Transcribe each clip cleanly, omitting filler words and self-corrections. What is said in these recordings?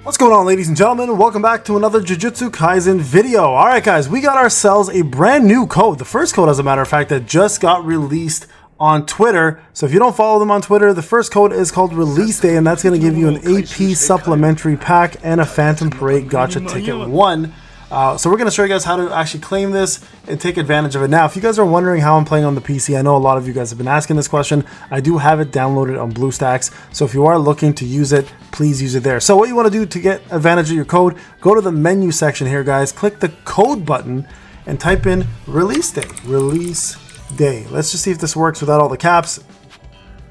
What's going on, ladies and gentlemen? Welcome back to another Jujutsu Kaisen video. Alright guys, we got ourselves a brand new code. The first code, as a matter of fact, that just got released on Twitter. So if you don't follow them on Twitter, the first code is called Release Day, and that's going to give you an AP supplementary pack and a Phantom Parade Gacha Ticket 1. So we're going to show you guys how to actually claim this and take advantage of it. Now, if you guys are wondering how I'm playing on the PC, I know a lot of you guys have been asking this question. I do have it downloaded on BlueStacks, so if you are looking to use it, please use it there. So what you want to do to get advantage of your code, go to the menu section here, guys, click the code button and type in Release Day. Release Day. Let's just see if this works without all the caps.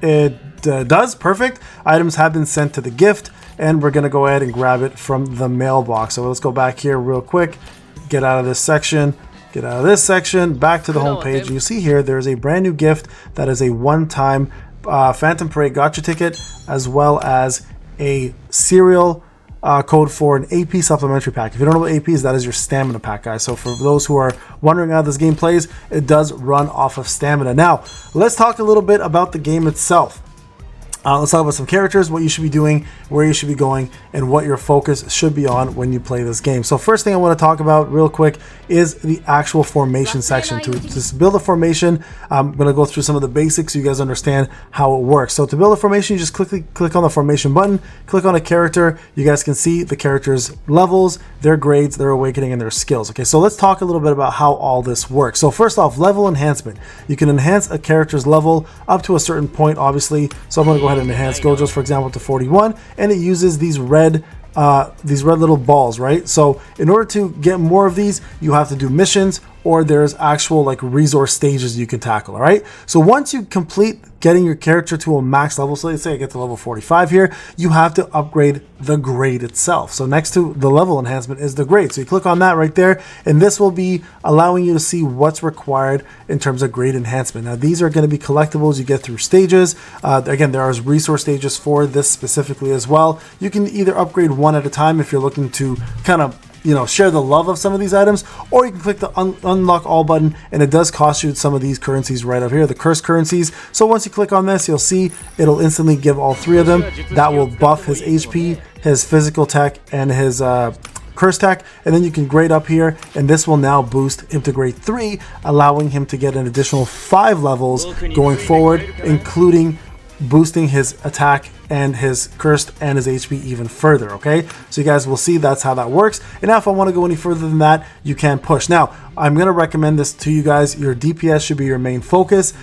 It does. Perfect. Items have been sent to the gift, and we're going to go ahead and grab it from the mailbox. So let's go back here real quick, get out of this section, back to the home page. And you see here, there's a brand new gift that is a one-time Phantom Parade Gacha ticket, as well as a serial code for an AP supplementary pack. If you don't know what AP is, that is your stamina pack, guys. So for those who are wondering how this game plays, it does run off of stamina. Now, let's talk a little bit about the game itself. Let's talk about some characters, what you should be doing, where you should be going, and what your focus should be on when you play this game. So first thing I want to talk about real quick is the actual formation section. To build a formation, I'm going to go through some of the basics so you guys understand how it works. So to build a formation, you just click on the formation button, click on a character. You guys can see the character's levels, their grades, their awakening, and their skills. Okay, so let's talk a little bit about how all this works. So first off, level enhancement. You can enhance a character's level up to a certain point, obviously. So I'm going to go ahead and enhance Gojo's, for example, to 41, and it uses these red little balls, right? So in order to get more of these, you have to do missions, or there's actual like resource stages you can tackle. All right, so once you complete getting your character to a max level, so let's say I get to level 45 here, you have to upgrade the grade itself. So next to the level enhancement is the grade. So you click on that right there, and this will be allowing you to see what's required in terms of grade enhancement. Now these are going to be collectibles you get through stages. Again, there are resource stages for this specifically as well. You can either upgrade one at a time if you're looking to kind of share the love of some of these items, or you can click the unlock all button, and it does cost you some of these currencies right up here, the curse currencies. So once you click on this, you'll see it'll instantly give all three of them. That will buff his HP, his physical tech, and his curse tech, and then you can grade up here, and this will now boost him to grade 3, allowing him to get an additional 5 levels going forward, including boosting his attack and his cursed and his HP even further. Okay, so you guys will see that's how that works. And now if I want to go any further than that, you can push. Now I'm going to recommend this to you guys. Your DPS should be your main focus,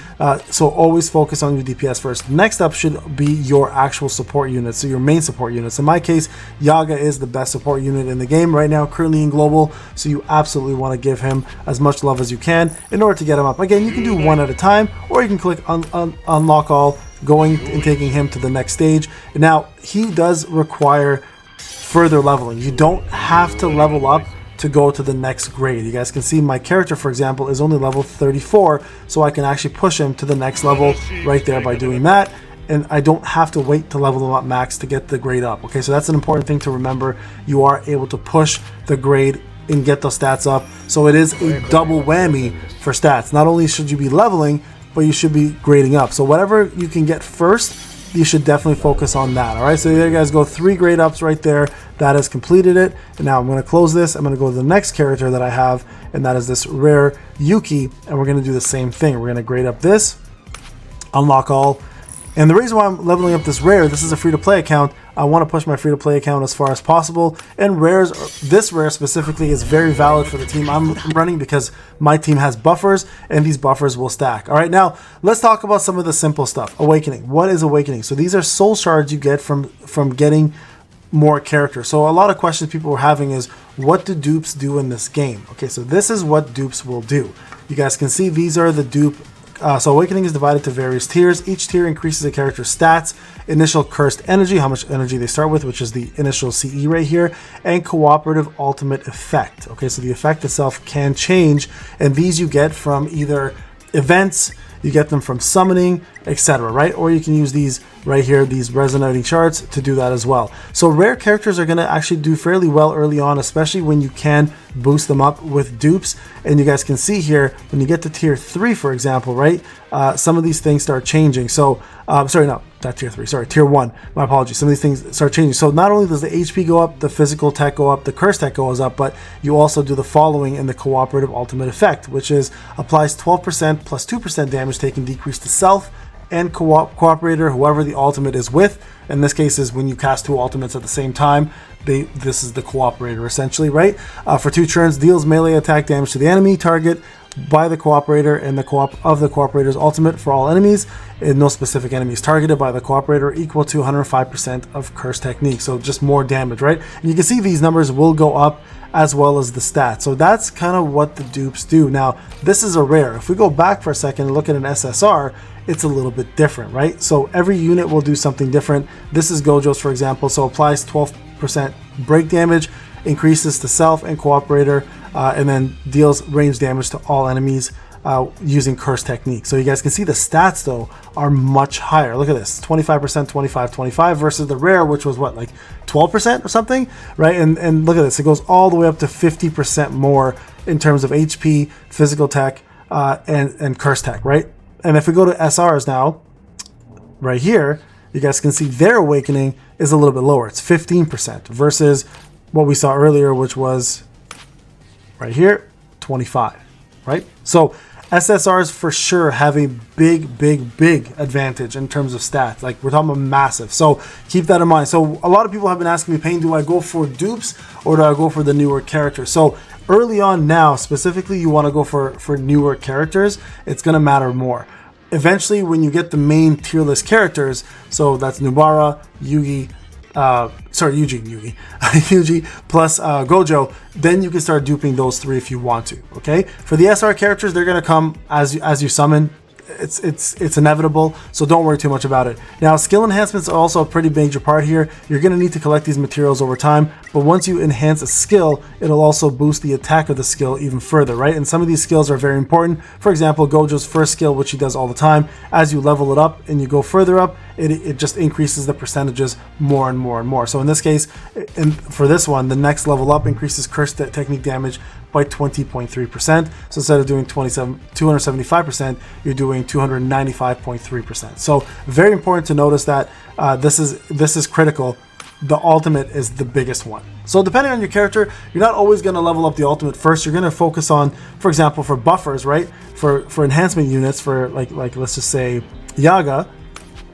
so always focus on your DPS first. Next up should be your actual support units, so your main support units. In my case, Yaga is the best support unit in the game right now, currently in global, so you absolutely want to give him as much love as you can in order to get him up. Again, you can do one at a time, or you can click unlock all, going and taking him to the next stage. Now he does require further leveling. You don't have to level up to go to the next grade. You guys can see my character, for example, is only level 34, so I can actually push him to the next level right there by doing that, and I don't have to wait to level them up max to get the grade up. Okay, so that's an important thing to remember. You are able to push the grade and get those stats up, so it is a double whammy for stats. Not only should you be leveling, but you should be grading up. So whatever you can get first, you should definitely focus on that. All right, so there you guys go, 3 grade ups right there. That has completed it. And now I'm going to close this. I'm going to go to the next character that I have, and that is this rare Yuki, and we're going to do the same thing. We're going to grade up this, unlock all. And the reason why I'm leveling up this rare, this is a free-to-play account. I want to push my free-to-play account as far as possible. And rares, this rare specifically is very valid for the team I'm running, because my team has buffers, and these buffers will stack. All right, now let's talk about some of the simple stuff. Awakening. What is awakening? So these are soul shards you get from getting more characters. So a lot of questions people were having is, what do dupes do in this game? Okay, so this is what dupes will do. You guys can see these are the dupe. So awakening is divided to various tiers. Each tier increases a character's stats, initial cursed energy, how much energy they start with, which is the initial CE right here, and cooperative ultimate effect. Okay, so the effect itself can change, and these you get from either events, you get them from summoning, etc., right? Or you can use these right here, these resonating charts, to do that as well. So rare characters are going to actually do fairly well early on, especially when you can boost them up with dupes. And you guys can see here, when you get to tier 3, for example, right, some of these things start changing. So not tier 3, sorry, tier 1, my apologies. Some of these things start changing. So not only does the HP go up, the physical tech go up, the curse tech goes up, but you also do the following in the cooperative ultimate effect, which is applies 12% plus 2% damage taken decrease to self and cooperator, whoever the ultimate is with. In this case is when you cast 2 ultimates at the same time. This is the cooperator essentially, right? For 2 turns, deals melee attack damage to the enemy target by the cooperator and the cooperator's ultimate for all enemies, and no specific enemies targeted by the cooperator, equal to 105% of curse technique. So just more damage, right? And you can see these numbers will go up as well as the stats. So that's kind of what the dupes do. Now, this is a rare. If we go back for a second and look at an SSR, it's a little bit different, right? So every unit will do something different. This is Gojo's, for example. So applies 12% break damage, increases to self and cooperator, and then deals range damage to all enemies using curse technique. So you guys can see the stats though are much higher. Look at this, 25%, 25, 25 versus the rare, which was what, like 12% or something, right? And look at this, it goes all the way up to 50% more in terms of HP, physical tech, and curse tech, right? And if we go to SRs now, right here, you guys can see their awakening is a little bit lower. It's 15% versus what we saw earlier, which was right here, 25, right? So SSRs for sure have a big advantage in terms of stats. Like, we're talking about massive. So keep that in mind. So a lot of people have been asking me, Payne, do I go for dupes or do I go for the newer characters? So early on now, specifically, you want to go for newer characters. It's going to matter more. Eventually, when you get the main tier list characters, so that's Nubara, Yugi, Yugi plus Gojo, then you can start duping those 3 if you want to. Okay, for the SR characters, they're gonna come as you summon. It's inevitable, so don't worry too much about it. Now, skill enhancements are also a pretty major part here. You're going to need to collect these materials over time, but once you enhance a skill, it'll also boost the attack of the skill even further, right? And some of these skills are very important. For example, Gojo's first skill, which he does all the time, as you level it up and you go further up, it just increases the percentages more and more and more. So in this case, for this one, the next level up increases curse technique damage by 20.3%. So instead of doing 275%, you're doing 295.3%. So very important to notice that this is critical. The ultimate is the biggest one. So depending on your character, you're not always going to level up the ultimate first. You're going to focus on, for example, for buffers, right? For enhancement units, for like let's just say Yaga,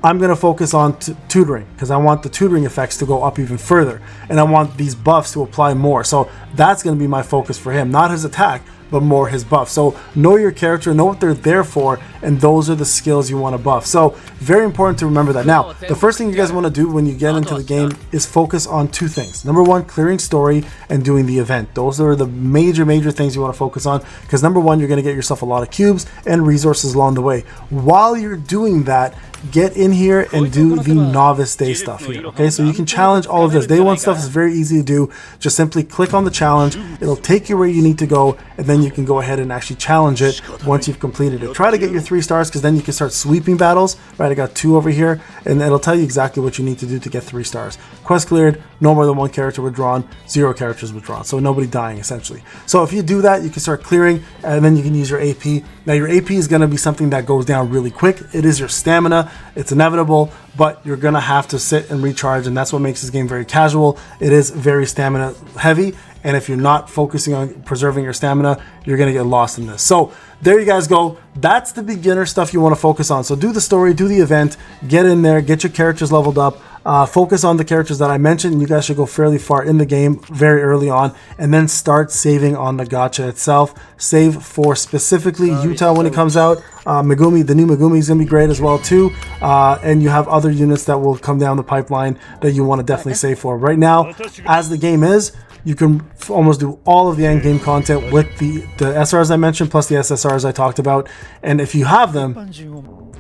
I'm going to focus on tutoring because I want the tutoring effects to go up even further, and I want these buffs to apply more. So that's going to be my focus for him, not his attack, but more his buff. So know your character, know what they're there for, and those are the skills you want to buff. So very important to remember that. Now, the first thing you guys want to do when you get into the game is focus on 2 things. Number 1, clearing story and doing the event. Those are the major things you want to focus on, because number 1, you're going to get yourself a lot of cubes and resources along the way. While you're doing that, get in here and do the novice day stuff here. Okay, so you can challenge all of this. Day 1 stuff is very easy to do. Just simply click on the challenge. It'll take you where you need to go, and then you can go ahead and actually challenge it once you've completed it. Try to get your 3 stars, because then you can start sweeping battles. Right, I got 2 over here, and it'll tell you exactly what you need to do to get 3 stars. Quest cleared, no more than 1 character withdrawn, 0 characters withdrawn, so nobody dying essentially. So if you do that, you can start clearing, and then you can use your AP. Now your AP is going to be something that goes down really quick. It is your stamina. It's inevitable, but you're going to have to sit and recharge, and that's what makes this game very casual. It is very stamina heavy, and if you're not focusing on preserving your stamina, you're going to get lost in this. So there you guys go. That's the beginner stuff you want to focus on. So do the story, do the event, get in there, get your characters leveled up, focus on the characters that I mentioned. You guys should go fairly far in the game very early on, and then start saving on the gacha itself. Save for specifically Utah when it comes out. Megumi, the new Megumi is going to be great as well too. And you have other units that will come down the pipeline that you want to definitely save for. Right now, as the game is, you can almost do all of the end game content with the SRs I mentioned, plus the SSRs I talked about. And if you have them,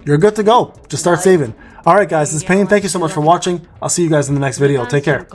you're good to go. Just start saving. All right, guys, this is Payne. Thank you so much for watching. I'll see you guys in the next video. Take care.